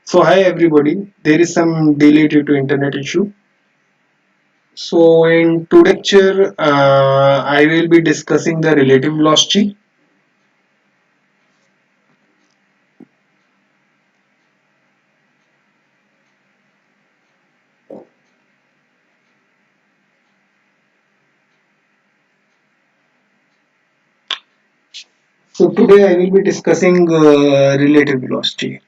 So hi everybody, there is some delay due to internet issue. So in today's lecture, I will be discussing the relative velocity. So today I will be discussing relative velocity.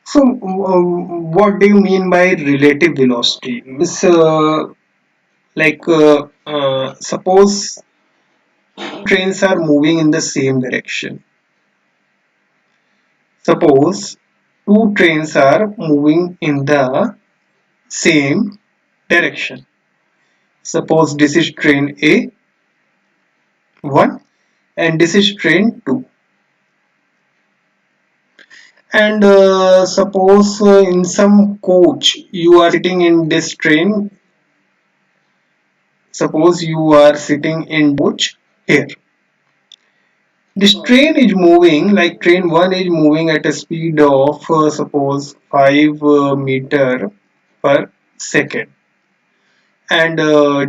So what do you mean by relative velocity? Means suppose trains are moving in the same direction. Suppose two trains are moving in the same direction. Suppose this is train A1 and this is train 2. And suppose in some coach you are sitting in this train. Suppose you are sitting in coach here. This train is moving, like train 1 is moving at a speed of suppose 5 meter per second. And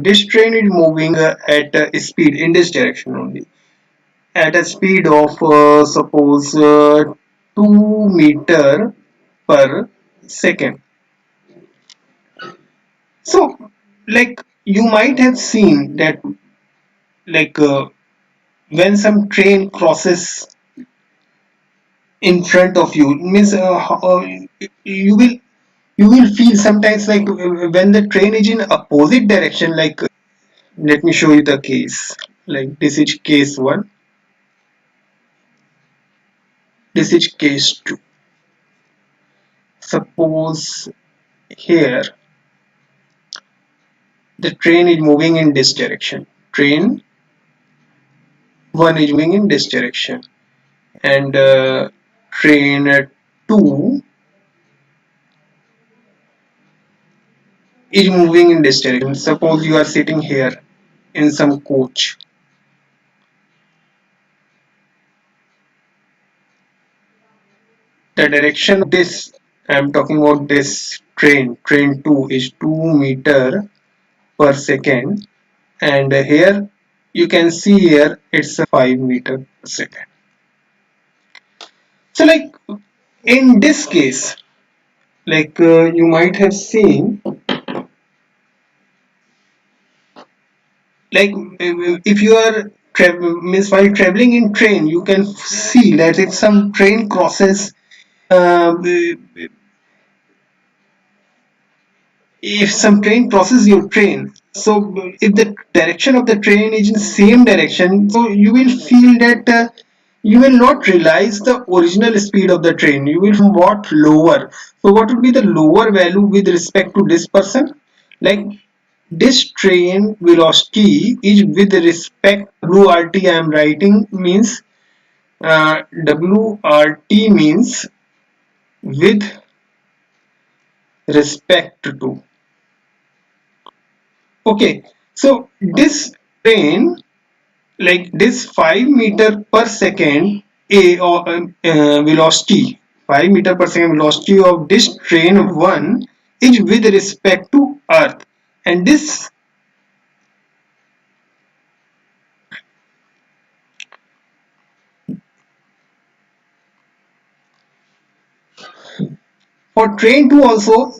this train is moving at a speed in this direction only, at a speed of suppose 2 meter per second. So like you might have seen that like when some train crosses in front of you, means you will you will feel sometimes like when the train is in opposite direction. Like let me show you the case. Like this is case 1, this is case 2. Suppose here the train is moving in this direction, train 1 is moving in this direction, and train 2 is moving in this direction. Suppose you are sitting here in some coach. The direction of this, I am talking about this train 2 is 2 meter per second, and here you can see here it's a 5 meter per second. So like in this case, like you might have seen, like if you are means while traveling in train, you can see that if some train crosses if some train crosses your train, so if the direction of the train is in same direction, so you will feel that you will not realize the original speed of the train, you will somewhat lower. So what would be the lower value with respect to this person? Like this train velocity is with respect WRT. I am writing means WRT means with respect to. Okay, so this train, like this 5 meter per second a or velocity, 5 meter per second velocity of this train 1 is with respect to Earth, and this for train 2 also,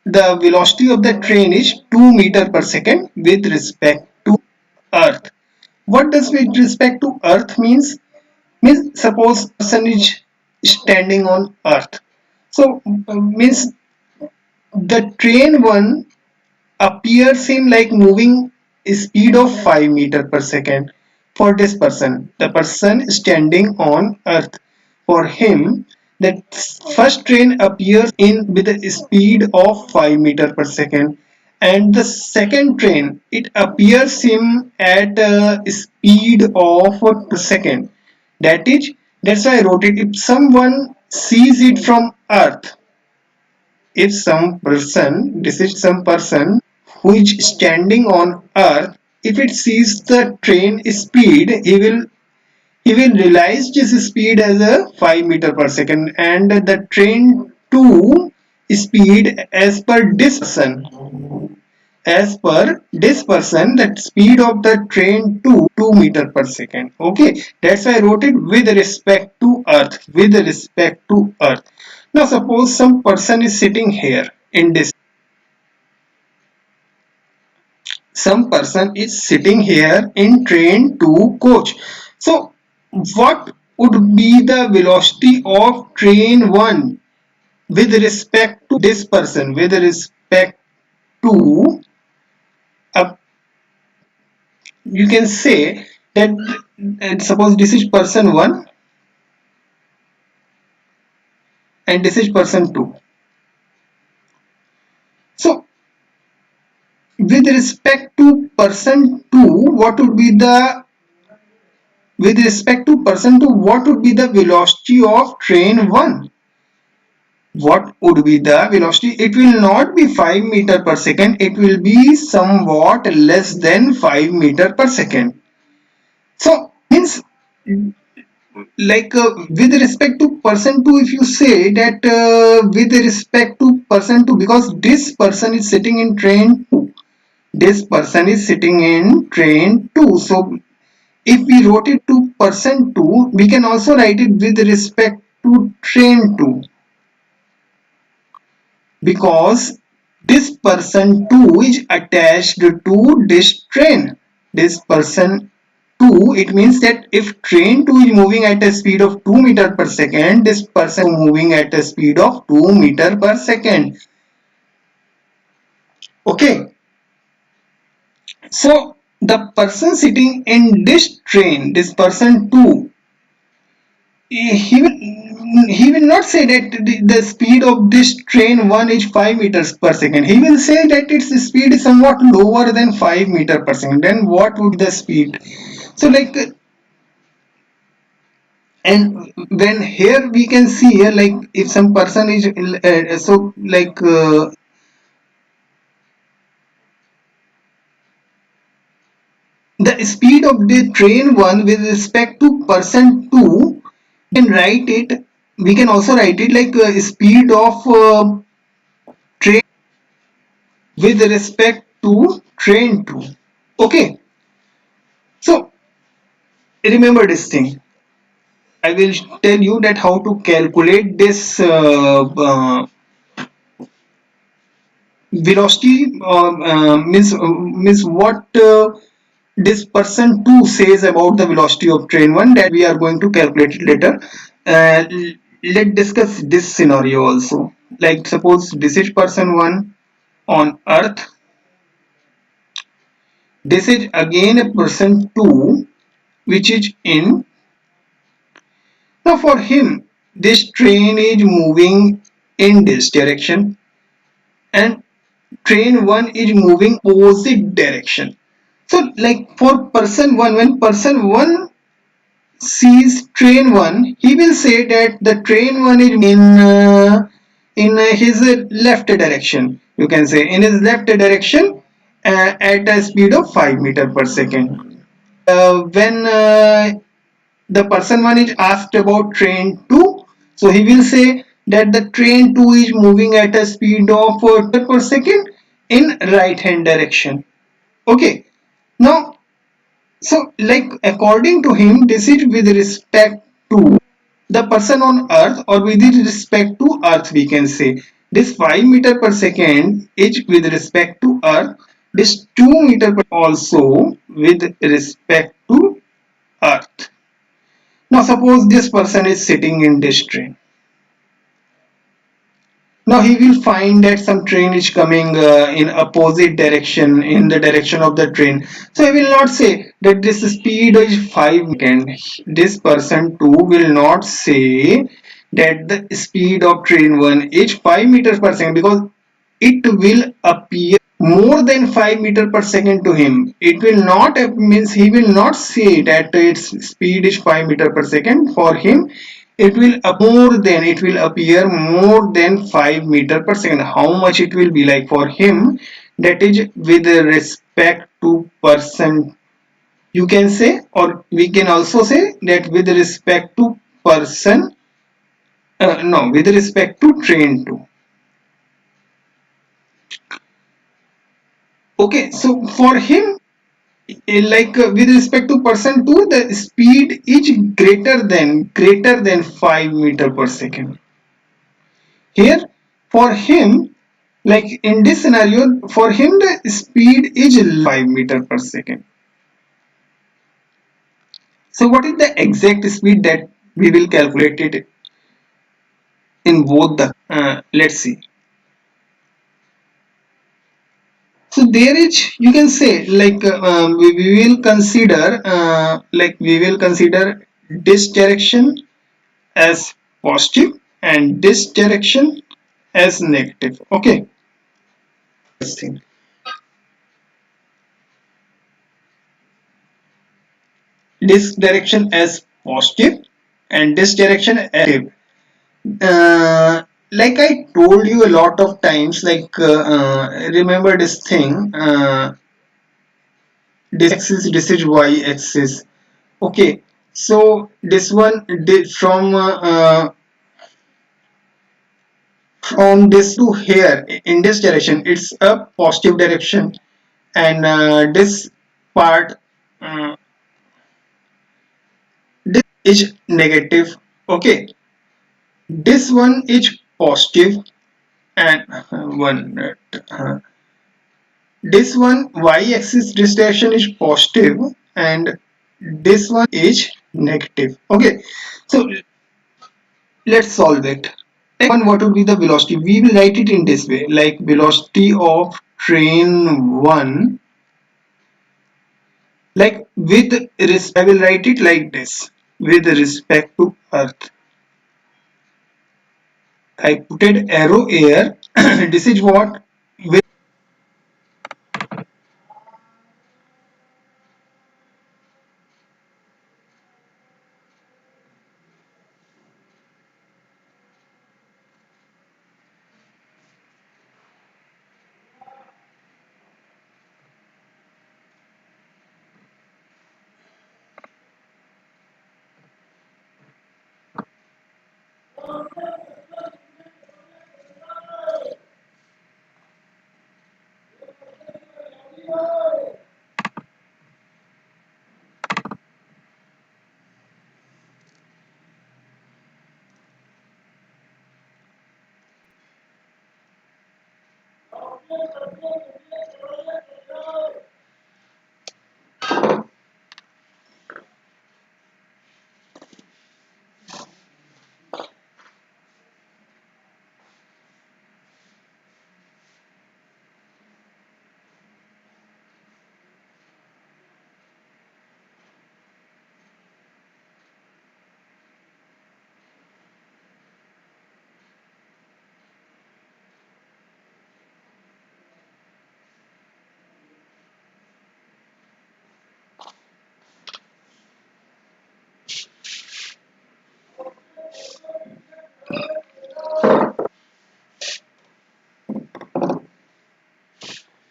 the velocity of the train is 2 meter per second with respect to Earth. What does with respect to Earth means? Means suppose person is standing on Earth. So means the train 1 appears him like moving speed of 5 meter per second for this person, the person standing on Earth. For him, the first train appears in with a speed of 5 meter per second, and the second train it appears him at a speed of per second. That is, that's why I wrote it. If someone sees it from Earth, if some person, this is some person who is standing on Earth, if it sees the train speed, he will he will realize this speed as a 5 meter per second, and the train 2 speed as per this person, that speed of the train 2 meter per second. Okay, that's why I wrote it with respect to earth, with respect to earth. Now suppose some person is sitting here in this, some person is sitting here in train 2 coach. So what would be the velocity of train 1 with respect to this person, with respect to a, you can say that, suppose this is person 1 and this is person 2. So with respect to person 2, what would be the, with respect to person 2, what would be the velocity of train 1? What would be the velocity? It will not be 5 meter per second, it will be somewhat less than 5 meter per second. So means, like with respect to person 2, if you say that with respect to person 2, because this person is sitting in train 2, this person is sitting in train 2, so if we wrote it to person 2, we can also write it with respect to train 2, because this person 2 is attached to this train. This person 2, it means that if train 2 is moving at a speed of 2 meter per second, this person is moving at a speed of 2 meter per second. Okay, so the person sitting in this train, this person 2, he will not say that the speed of this train 1 is 5 meters per second. He will say that its speed is somewhat lower than 5 meter per second. Then what would be the speed? So like, and when here we can see here, like if some person is so like the speed of the train 1 with respect to person 2, we can write it, we can also write it like speed of train with respect to train 2. Okay, so remember this thing. I will tell you that how to calculate this velocity, means what this person 2 says about the velocity of train 1, that we are going to calculate it later. uh, let's discuss this scenario also. Like suppose this is person 1 on earth, this is again a person 2 which is in, now for him this train is moving in this direction and train 1 is moving opposite direction. So like for person 1, when person 1 sees train 1, he will say that the train 1 is in his left direction. You can say in his left direction at a speed of 5 meter per second. When the person 1 is asked about train 2, so he will say that the train 2 is moving at a speed of per second in right hand direction. Okay, now, so like according to him, this is with respect to the person on earth, or with respect to earth, we can say this 5 meter per second is with respect to earth, this 2 meter per also with respect to earth. Now suppose this person is sitting in this train. Now he will find that some train is coming in opposite direction, in the direction of the train. So he will not say that this speed is 5 second. This person too will not say that the speed of train 1 is 5 meters per second, because it will appear more than 5 meter per second to him. It will not, means he will not say that its speed is 5 meter per second. For him it will appear more than 5 meter per second. How much it will be, like for him, that is with respect to person You can say, or we can also say that with respect to person, no, with respect to train 2. Okay, so for him, with respect to person 2, the speed is greater than 5 meter per second. Here, for him, like in this scenario, for him the speed is 5 meter per second. So what is the exact speed that we will calculate it in both the let's see. So there is, you can say, we will consider we will consider this direction as positive and this direction as negative. Okay. This thing. This direction as positive and this direction as negative. Like I told you a lot of times, remember this thing. This axis, this is y axis. Okay, so this one from this to here in this direction, it's a positive direction, and this part, uh, this is negative. Okay, this one is positive, and one this one y-axis this direction is positive, and this one is negative. Okay, so let's solve it. One, what would be the velocity? We will write it in this way, like velocity of train 1, like with respect, I will write it like this, with respect to earth. I put an arrow here. This is what with.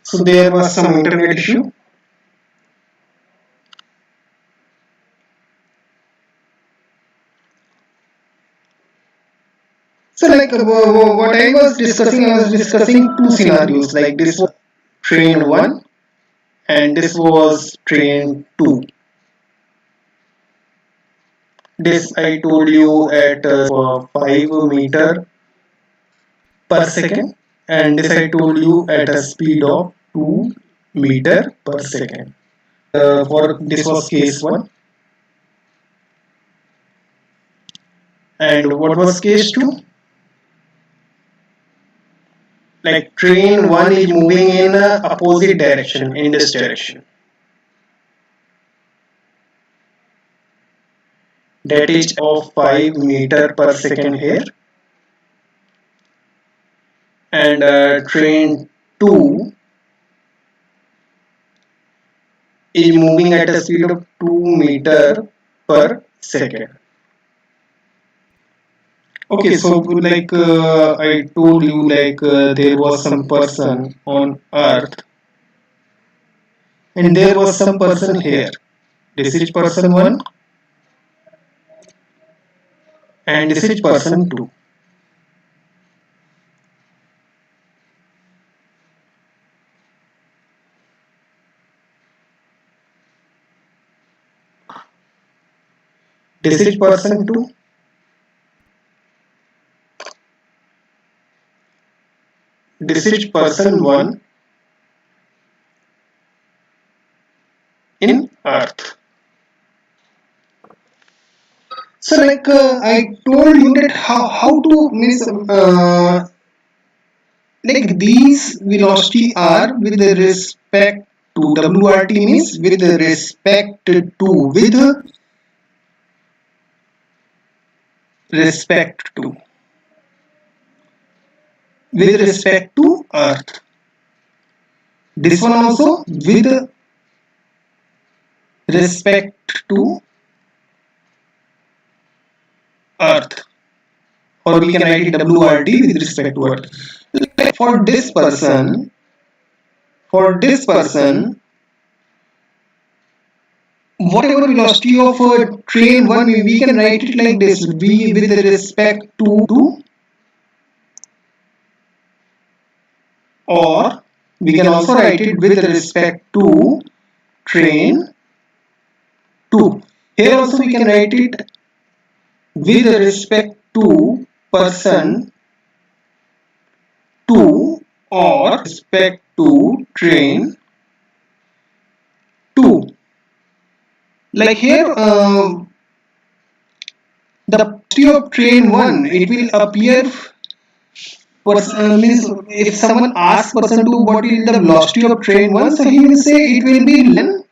So there was some internet issue. So what I was discussing two scenarios. Like this was train 1 and this was train 2. This I told you at 5 meter per second, and this I told you at a speed of 2 meter per second. For this was case 1, and what was case 2? Like train 1 is moving in a opposite direction, in this direction. That is of 5 meter per second here, and train 2 is moving at a speed of 2 meter per second. Okay, so I told you, there was some person on earth and there was some person here. This is person 1 and this is person 2. This is person 2. This is person 1 in Earth. So like I told you that how to means like these velocity are with respect to WRT means with respect to respect to with respect to Earth. This one also with respect to Earth, or we can write it WRT with respect to Earth. Like for this person, whatever velocity of train one, we can write it like this: v with respect to, or we can also write it with respect to train 2. Here also we can write it with respect to person 2 or respect to train 2. Like here, the velocity of train 1, it will appear means if someone asks person 2 what is the velocity of train 1, so he will say it will be less than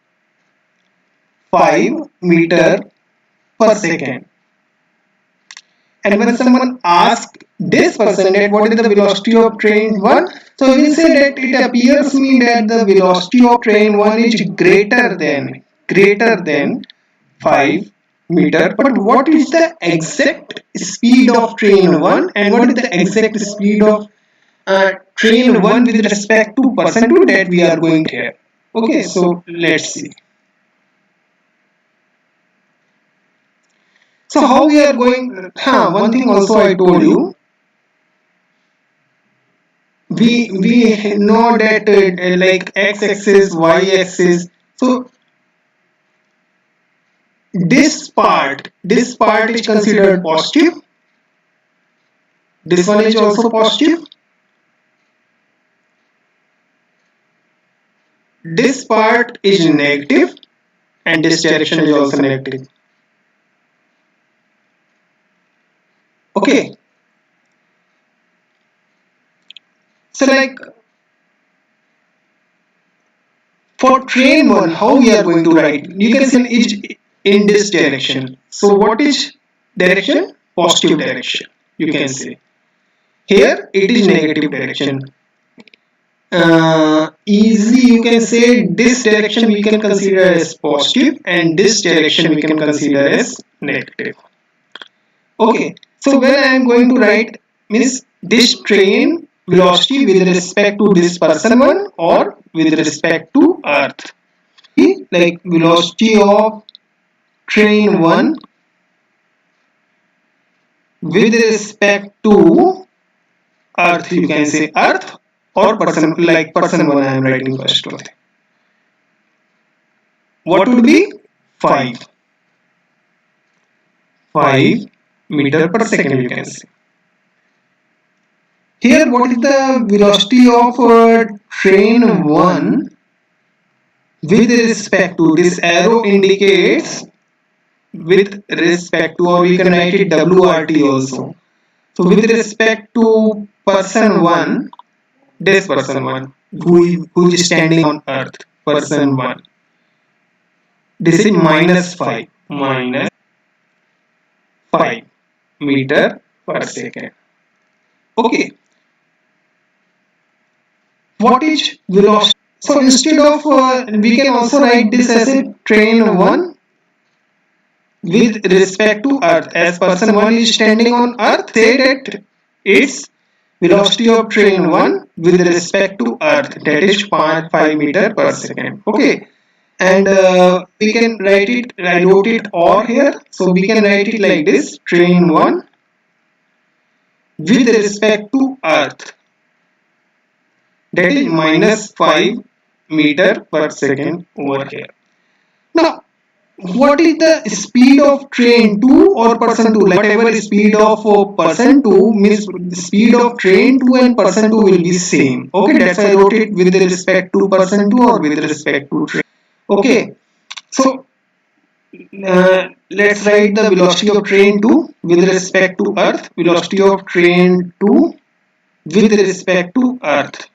5 meter per second. And when someone asks this person that what is the velocity of train 1, so he will say that it appears me that the velocity of train 1 is greater than 5 meter. But what is the exact speed of train 1 and what is the exact speed of train 1 with respect to person 2, that we are going here. Okay, so let's see. So how we are going, one thing also I told you, we know that like x-axis, y-axis. So this part is considered positive. This one is also positive. This part is negative, and this direction is also negative. Okay. So like for train 1, how we are going to write? You can say it in this direction. So what is direction? Positive direction. You can say. Here it is negative direction. Easily you can say this direction we can consider as positive and this direction we can consider as negative. Okay, so when I am going to write means this train velocity with respect to this person 1 or with respect to Earth. Like velocity of train 1 with respect to Earth, you can say Earth or person, like person 1 I am writing first. What would be 5 meter per second, you can say. Here what is the velocity of train 1 with respect to, this arrow indicates with respect to, or we can write it WRT also. So with respect to person 1, this person 1 who is standing on Earth, person 1, this is minus 5 meter per second. Okay, what is velocity? So instead of we can also write this as a train 1 with respect to Earth, as person 1 is standing on Earth, say that its velocity of train 1 with respect to Earth, that is 5 meter per second. Okay, and we can write it, I wrote it or here, so we can write it like this: train 1 with respect to earth, that is minus 5 meter per second over here. Now what is the speed of train 2 or person 2? Like whatever speed of person 2 means speed of train 2 and person 2 will be same. Okay, that's why I wrote it with respect to person 2 or with respect to train. Okay, so let's write the velocity of train 2 with respect to earth, velocity of train 2 with respect to earth.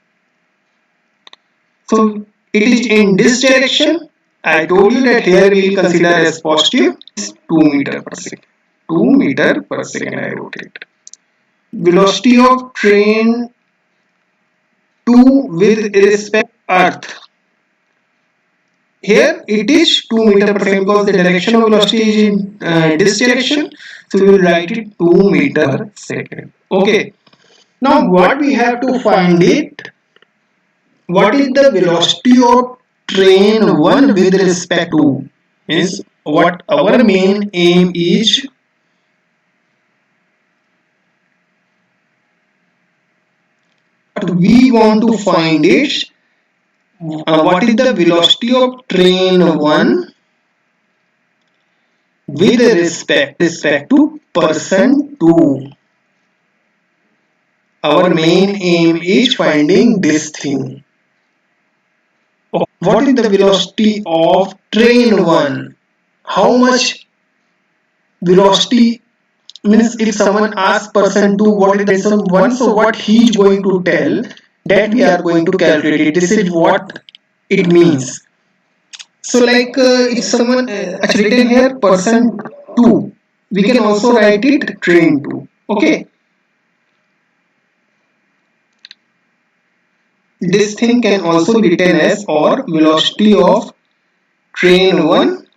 So it is in this direction. I told you that here we will consider as positive. It's 2 meter per second. 2 meter per second I wrote it. Velocity of train 2 with respect to earth. Here it is 2 meter per second because the direction of velocity is in this direction. So we will write it 2 meter per second. Okay. Now what we have to find it, what is the velocity of train 1 with respect to, is what our main aim is. What we want to find is what is the velocity of train 1 with respect to person 2. Our main aim is finding this thing. What is the velocity of train 1? How much velocity, means if someone asks person 2 what is the person 1, so what he is going to tell, that we are going to calculate it. This is what it means. So like if someone it's written here person 2, we can also write it train 2. Okay, this thing can also be written as or velocity of train 1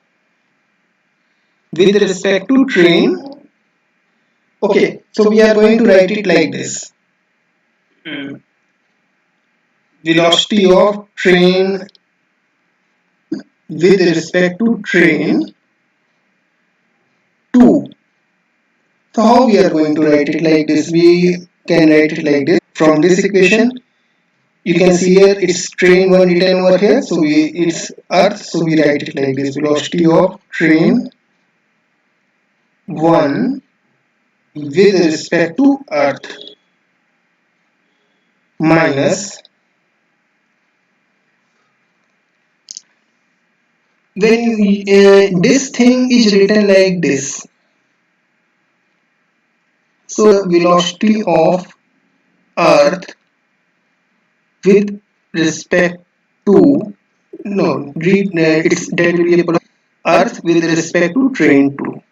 with respect to train. Okay, so we are going to write it like this: velocity of train with respect to train 2. So how we are going to write it like this? We can write it like this. From this equation, you can see here it's train 1 written over here. So it's earth. So we write it like this: velocity of train 1 with respect to earth minus, when this thing is written like this, so velocity of earth with respect to, no, it's that will be a earth with respect to train 2.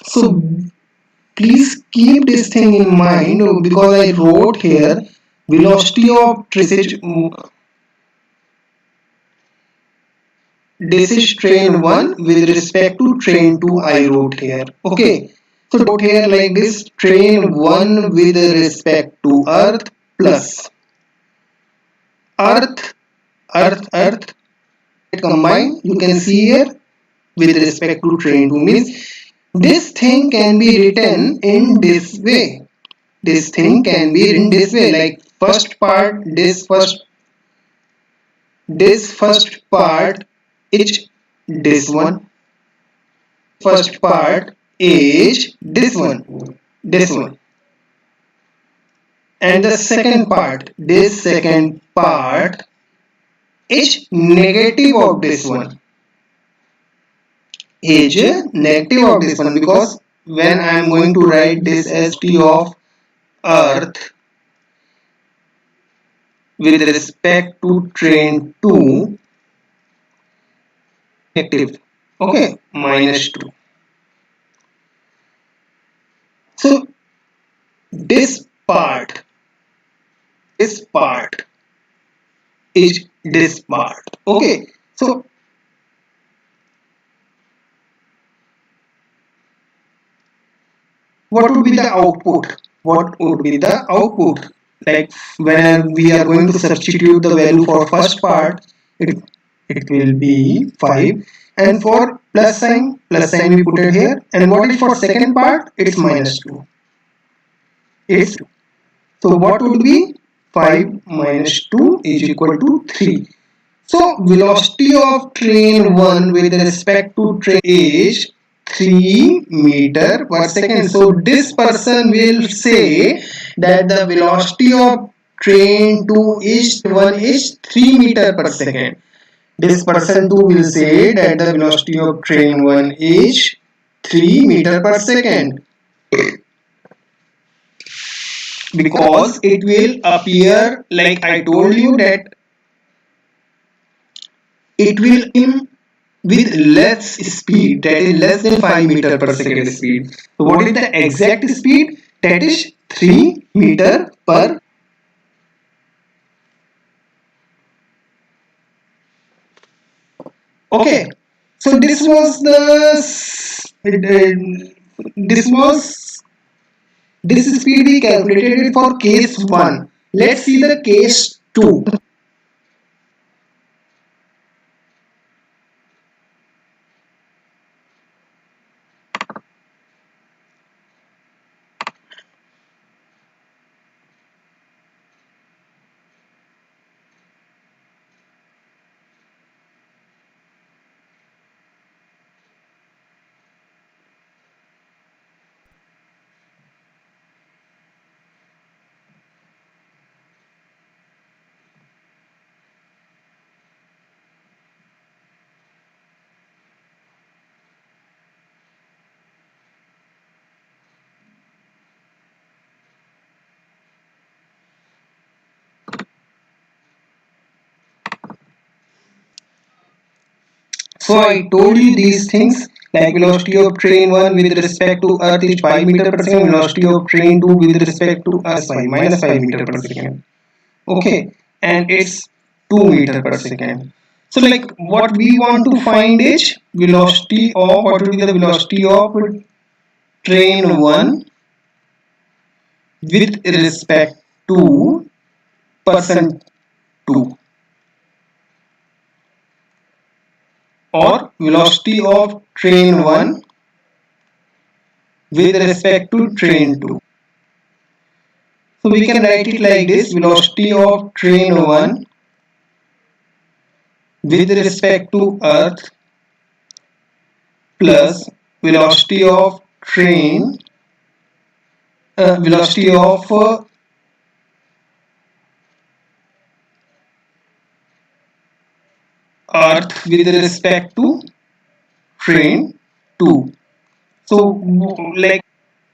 So please keep this thing in mind because I wrote here velocity of this is train 1 with respect to train 2 I wrote here. Okay, so wrote here like this: train 1 with respect to earth plus earth, earth combined, you can see here, with respect to train 2, means this thing can be written in this way. This thing can be written this way, like first part, this first part is this one, first part is this one, and the second part, this second part is negative of this one, is negative of this one, because when I am going to write this as t of earth with respect to train 2, negative, okay, minus 2. So this part, this part is this part. Okay, so what would be the output? What would be the output? Like when we are going to substitute the value for first part, it will be 5, and for plus sign we put it here, and what is for second part? It's minus 2. It's So what would be 5 minus 2 is equal to 3. So velocity of train 1 with respect to train is 3 meter per second. So this person will say that the velocity of train 2 is 1 is 3 meter per second. This person 2 will say that the velocity of train 1 is 3 meter per second, because it will appear, like I told you, that it will in with less speed, that is less than 5 meter per second speed. So what is the exact speed? That is 3 meter per. Okay, so this was this speed we calculated it for case 1. Let's see the case 2. So I told you these things, like velocity of train 1 with respect to earth is 5 meter per second, velocity of train 2 with respect to earth 5 minus 5 meter per second. Okay, and it's 2 meter per second. So like what we want to find is velocity of, what will be the velocity of train 1 with respect to person 2, or velocity of train 1 with respect to train 2. So we can write it like this: velocity of train 1 with respect to earth plus velocity of train velocity of earth with respect to train 2. So like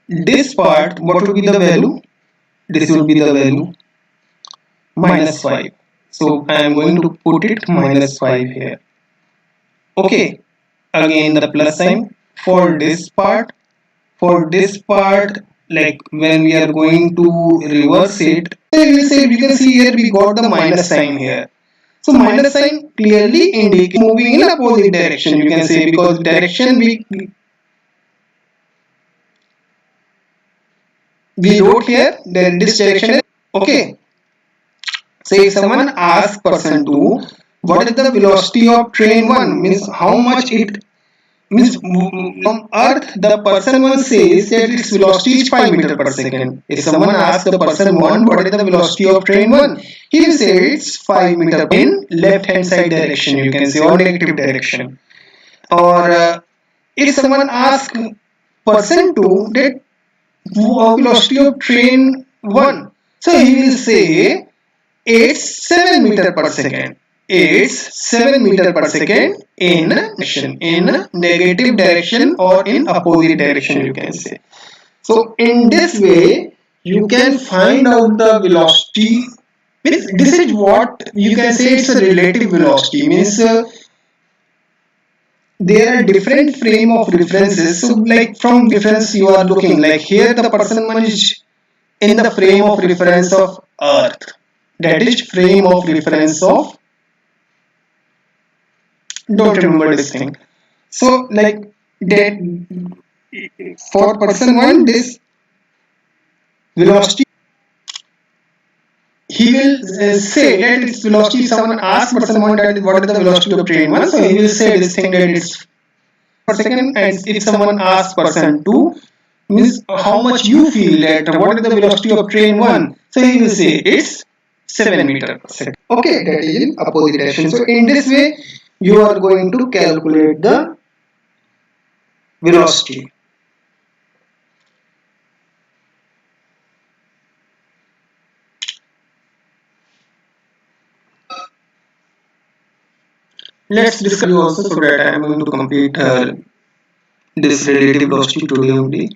this part, what will be the value? This will be the value minus 5. So I am going to put it minus 5 here. Okay, again the plus sign for this part. For this part, like when we are going to reverse it, we will say, we can see here we got the minus sign here. So minus sign clearly indicates moving in opposite direction, you can say, because direction we wrote here, then this direction is okay. So if someone asks person 2 what is the velocity of train 1, means how much it means from earth, the person 1 says that its velocity is 5 meter per second. If someone asks the person 1 what is the velocity of train 1, he will say it's 5 meter in left hand side direction, you can say, or negative direction. Or if someone asks person 2 that velocity of train 1, so he will say it's 7 meter per second. It's 7 meter per second in negative direction or in opposite direction, you can say. So in this way you can find out the velocity. This is what you can say, it's a relative velocity, means there are different frame of references. So like from difference you are looking, like here the person one is in the frame of reference of earth, that is frame of reference of, don't remember this thing. So like that for person one, this velocity, he will say that its velocity. If someone asks person one that what is the velocity of train one, so he will say this thing that it's per second. And if someone asks person two, means how much you feel that what is the velocity of train one, so he will say it's 7 meter per second. Okay, that is in opposite direction. So in this way, you are going to calculate the velocity. Let's discuss also so that I am going to complete this relative velocity today only.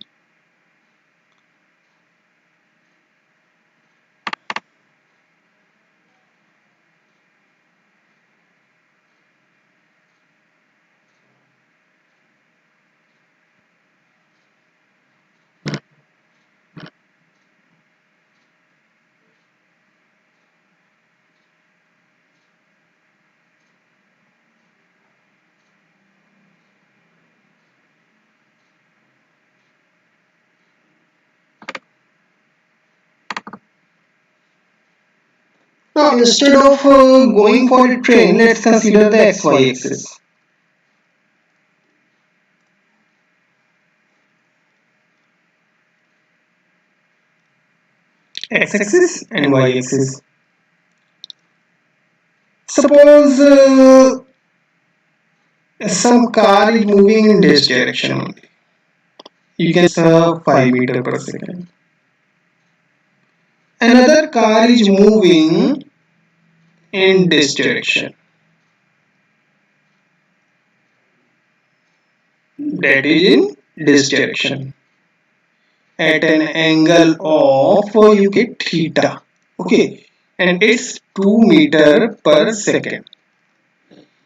Now instead of going for a train, let's consider the xy axis. X axis and y axis. Suppose some car is moving in this direction only. You can see 5 meter per second. Another car is moving in this direction. That is in this direction. At an angle of you get theta. Okay. And it's 2 meter per second.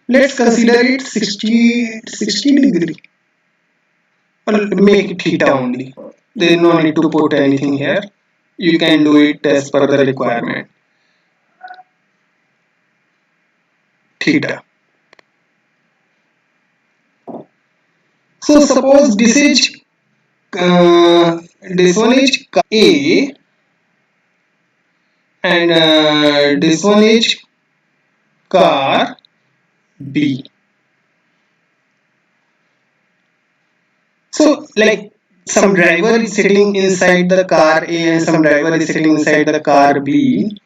Let's consider it 60 degree. Make it theta only. There is no need to put anything here. You can do it as per the requirement. Theta. So suppose this one is A and this one is car B. So like some driver is sitting inside the car A and some driver is sitting inside the car B.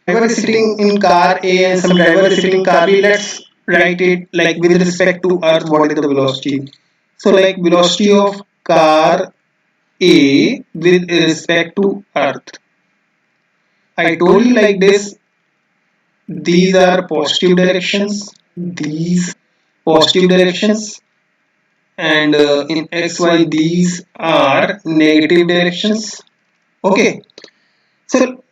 Driver is sitting in car A and some driver is sitting in car B. Let's write it like with respect to Earth, what is the velocity? So like velocity of car A with respect to Earth. I told you like this. These are positive directions. These positive directions. And in XY these are negative directions. Okay. So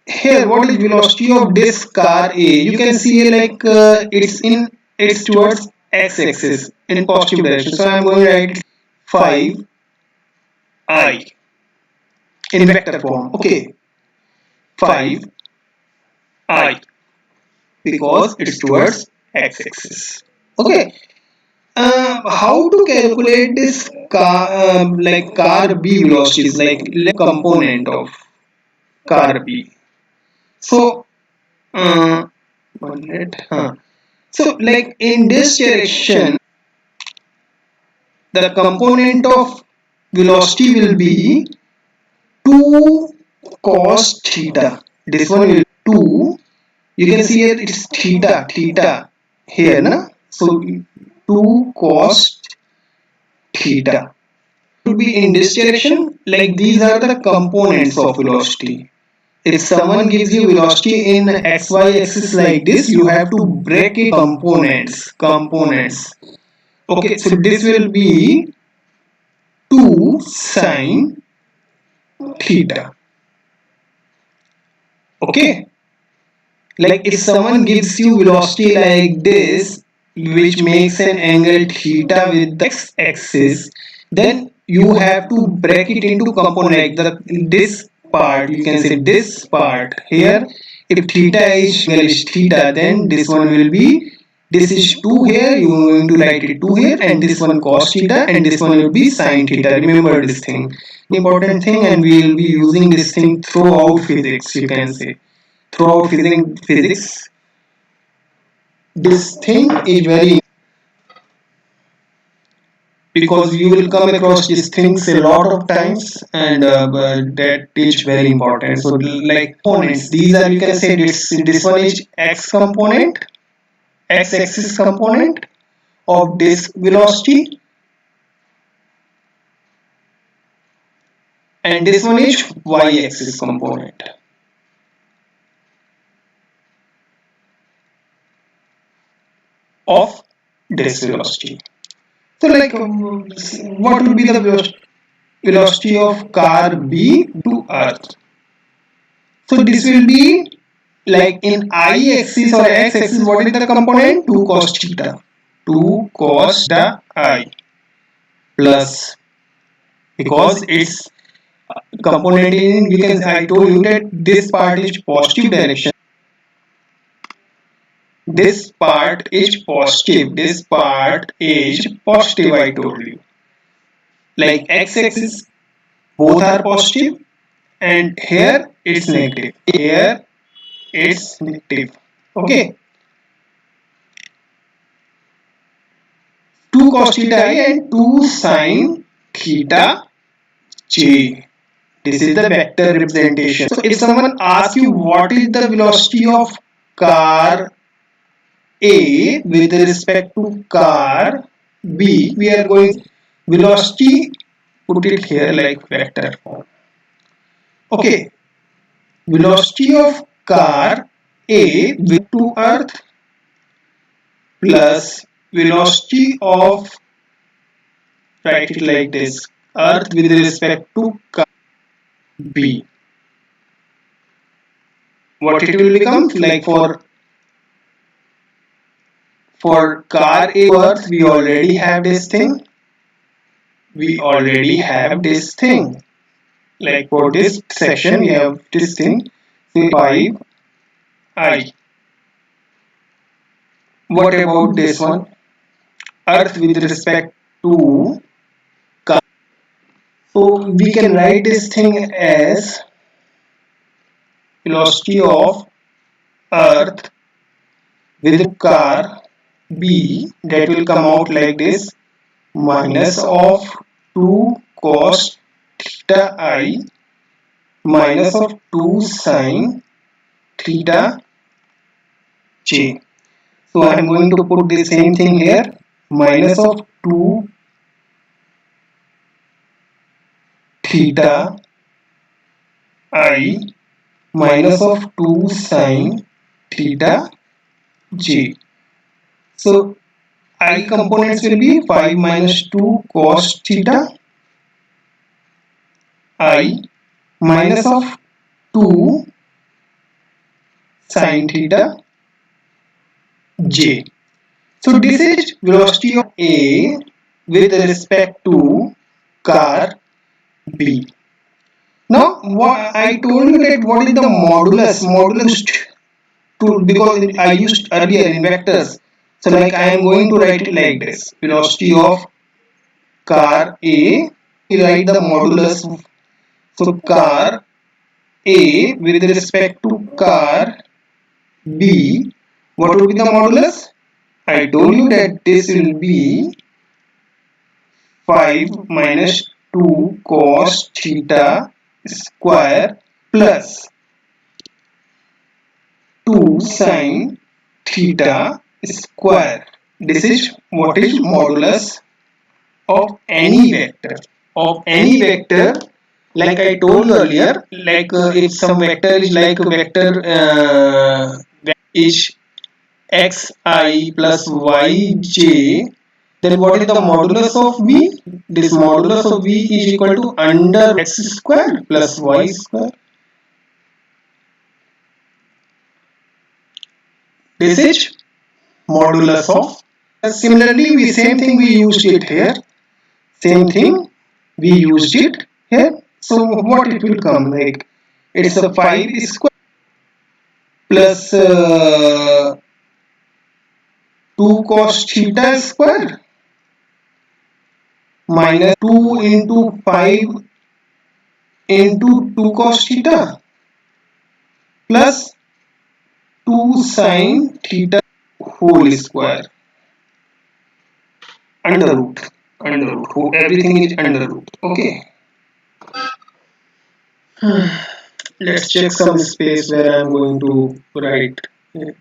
here what is velocity of this car A? You can see like it's towards x-axis in positive direction. So I am going to write 5I in vector form. Okay, 5I because it's towards x-axis. Okay. How to calculate this car like car B velocities, like component of car B? So, 100. So, like in this direction, the component of velocity will be 2 cos theta. This one will be 2. You can see here it's theta here, na? So, 2 cos theta would be in this direction. Like these are the components of velocity. If someone gives you velocity in xy axis like this, you have to break it components. Okay, so this will be 2 sine theta. Okay, like if someone gives you velocity like this, which makes an angle theta with the x-axis, then you have to break it into component like this part, you can say this part here, if theta is theta, then this one will be, this is 2 here, you are going to write it 2 here, and this one cos theta, and this one will be sin theta. Remember this thing, important thing, and we will be using this thing throughout physics, you can say throughout physics. This thing is very, because you will come across these things a lot of times, and that is very important. So like components, these are, you can say this one is x component, x-axis component of this velocity, and this one is y-axis component of this velocity. So like what would be the velocity of car B to earth? So this will be like in I-axis or x-axis, what is the component? 2 cos theta. 2 cos theta I plus, because it's component in, we can, I told you that this part is positive direction. This part is positive. This part is positive, I told you. Like x-axis, both are positive, and here it's negative. Here it's negative. Okay. 2 cos theta I and 2 sin theta j. This is the vector representation. So if someone asks you what is the velocity of car A with respect to car B, we are going velocity, put it here like vector form. Okay, velocity of car A with to earth plus velocity of, write it like this, earth with respect to car B. What it will become, like for car A to earth, we already have this thing. We already have this thing. Like for this section, we have this thing, say 5I. What about this one? Earth with respect to car. So we can write this thing as velocity of earth with car B, that will come out like this, minus of 2 cos theta I minus of 2 sin theta j. So I am going to put the same thing here, minus of 2 theta I minus of 2 sin theta j. So I components will be 5 minus 2 cos theta I minus of 2 sin theta j. So this is velocity of A with respect to car B. Now what I told you that what is the modulus to, because I used earlier in vectors. So like I am going to write it like this, velocity of car A, we write the modulus. So car A with respect to car B, what will be the modulus? I told you that this will be 5 minus 2 cos theta square plus 2 sin theta square. This is what is modulus of any vector. Of any vector, like I told you earlier, like if some vector is like a vector is xi plus yj, then what is the modulus of v? This modulus of v is equal to under x square plus y square. This is modulus of. Similarly, same thing we used it here. Same thing we used it here. So what it will come like? It's a 5 square plus 2 cos theta square minus 2 into 5 into 2 cos theta plus 2 sin theta whole square under root everything is under root. Okay, let's check some space where I'm going to write it.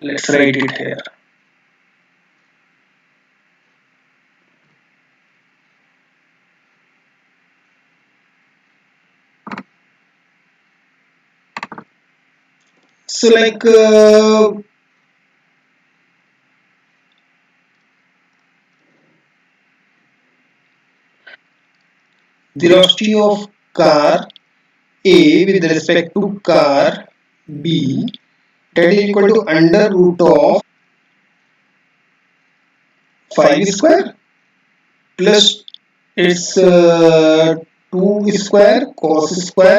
Let's write it here. So like velocity of car A with respect to car B, that is equal to under root of 5 square plus its 2 square cos square